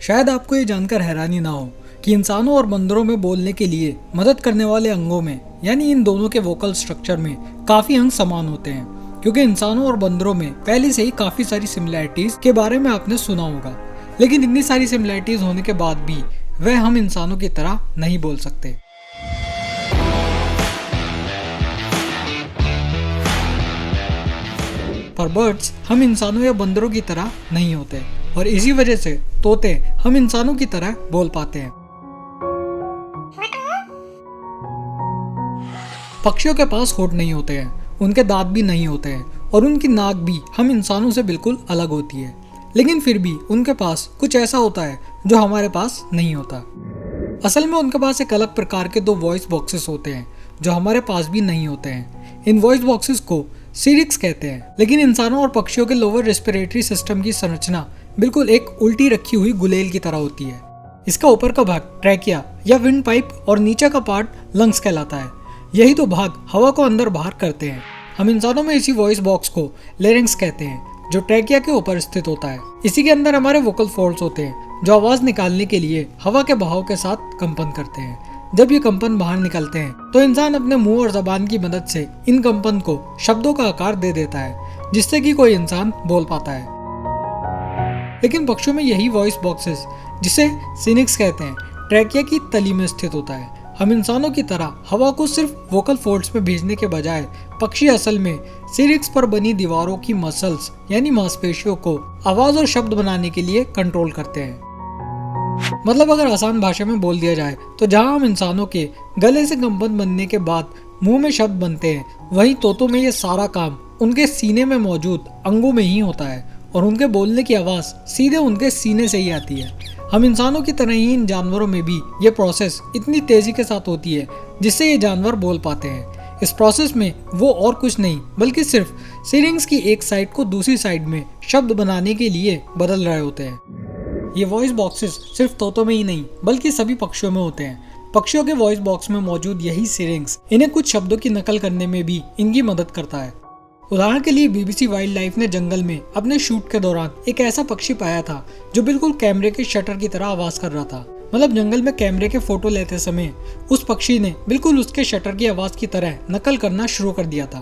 शायद आपको ये जानकर हैरानी ना हो कि इंसानों और बंदरों में बोलने के लिए मदद करने वाले अंगों में यानी इन दोनों के वोकल स्ट्रक्चर में काफी अंग समान होते हैं, क्योंकि इंसानों और बंदरों में पहले से ही काफी सारी सिमिलैरिटीज के बारे में आपने सुना होगा। लेकिन इतनी सारी सिमिलैरिटीज होने के बाद भी वह हम इंसानों की तरह नहीं बोल सकते। पर बर्ड्स हम इंसानों या बंदरों की तरह नहीं होते और इसी वजह से तोते हम इंसानों की तरह बोल पाते हैं। पक्षियों के पास होंठ नहीं होते हैं, उनके दांत भी नहीं होते हैं और उनकी नाक भी हम इंसानों से बिल्कुल अलग होती है, लेकिन फिर भी उनके पास कुछ ऐसा होता है जो हमारे पास नहीं होता। असल में उनके पास एक अलग प्रकार के 2 वॉइस बॉक्सेस होते हैं जो हमारे पास भी नहीं होते हैं। इन वॉइस बॉक्सेस को सिरिक्स कहते हैं, लेकिन इंसानों और पक्षियों के लोअर रेस्पिरेटरी सिस्टम की संरचना बिल्कुल एक उल्टी रखी हुई गुलेल की तरह होती है। इसका ऊपर का भाग ट्रैकिया या विंड पाइप और नीचे का पार्ट लंग्स कहलाता है। यही तो भाग हवा को अंदर बाहर करते हैं। हम इंसानों में इसी वॉइस बॉक्स को लेरिंक्स कहते हैं, जो ट्रैकिया के ऊपर स्थित होता है। इसी के अंदर हमारे वोकल फोल्ड्स होते हैं जो आवाज निकालने के लिए हवा के बहाव के साथ कंपन करते हैं। जब ये कंपन बाहर निकलते हैं तो इंसान अपने मुंह और जबान की मदद से इन कंपन को शब्दों का आकार दे देता है, जिससे कि कोई इंसान बोल पाता है। लेकिन पक्षियों में यही वॉइस बॉक्सेस, जिसे सिनिक्स कहते हैं, ट्रैकिया की तली में स्थित होता है। हम इंसानों की तरह हवा को सिर्फ वोकल फोल्ड्स में भेजने के बजाय पक्षी असल में सिरिक्स पर बनी दीवारों की मसल्स यानी मांसपेशियों को आवाज और शब्द बनाने के लिए कंट्रोल करते हैं। मतलब अगर आसान भाषा में बोल दिया जाए तो जहां हम इंसानों के गले से कंपन बनने के बाद मुंह में शब्द बनते हैं, वहीं तोतों में ये सारा काम उनके सीने में मौजूद अंगों में ही होता है और उनके बोलने की आवाज सीधे उनके सीने से ही आती है। हम इंसानों की तरह ही इन जानवरों में भी ये प्रोसेस इतनी तेजी के साथ होती है जिससे ये जानवर बोल पाते हैं। इस प्रोसेस में वो और कुछ नहीं बल्कि सिर्फ सिरिंग्स की एक साइड को दूसरी साइड में शब्द बनाने के लिए बदल रहे होते हैं। ये वॉइस बॉक्सेस सिर्फ तोतों में ही नहीं बल्कि सभी पक्षियों में होते हैं। पक्षियों के वॉइस बॉक्स में मौजूद यही सिरिंग्स इन्हें कुछ शब्दों की नकल करने में भी इनकी मदद करता है। उदाहरण के लिए BBC वाइल्ड लाइफ ने जंगल में अपने शूट के दौरान एक ऐसा पक्षी पाया था जो बिल्कुल कैमरे के शटर की तरह आवाज कर रहा था। मतलब जंगल में कैमरे के फोटो लेते समय उस पक्षी ने बिल्कुल उसके शटर की आवाज की तरह नकल करना शुरू कर दिया था।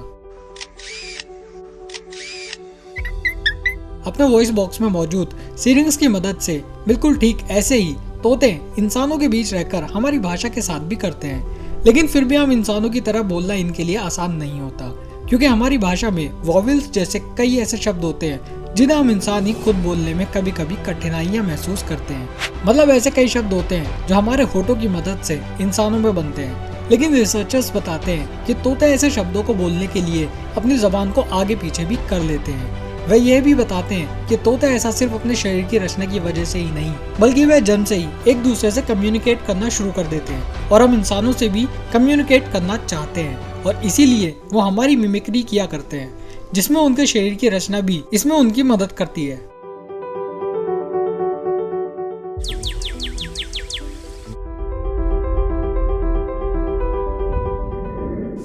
अपने वॉइस बॉक्स में मौजूद सिरिंग्स की मदद से बिल्कुल ठीक ऐसे ही तोते इंसानों के बीच रहकर हमारी भाषा के साथ भी करते हैं। लेकिन फिर भी हम इंसानों की तरह बोलना इनके लिए आसान नहीं होता, क्योंकि हमारी भाषा में वॉवेल्स जैसे कई ऐसे शब्द होते हैं जिन्हें हम इंसान ही खुद बोलने में कभी कभी कठिनाइयां महसूस करते हैं। मतलब ऐसे कई शब्द होते हैं जो हमारे होठों की मदद से इंसानों में बनते हैं, लेकिन रिसर्चर्स बताते हैं कि तोते ऐसे शब्दों को बोलने के लिए अपनी जबान को आगे पीछे भी कर लेते हैं। वह यह भी बताते हैं कि तोते ऐसा सिर्फ अपने शरीर की रचना की वजह से ही नहीं बल्कि वह जन्म से ही एक दूसरे से कम्युनिकेट करना शुरू कर देते हैं और हम इंसानों से भी कम्युनिकेट करना चाहते हैं और इसीलिए वो हमारी मिमिक्री किया करते हैं, जिसमें उनके शरीर की रचना भी इसमें उनकी मदद करती है।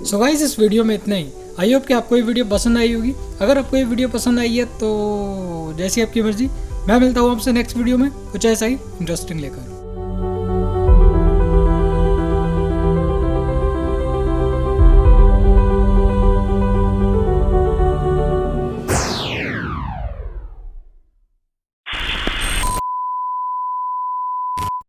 सो गाइस, इस वीडियो में इतना ही। आई होप कि आपको ये वीडियो पसंद आई होगी। अगर आपको ये वीडियो पसंद आई है तो जैसी आपकी मर्जी, मैं मिलता हूँ आपसे नेक्स्ट वीडियो में कुछ ऐसा ही इंटरेस्टिंग लेकर।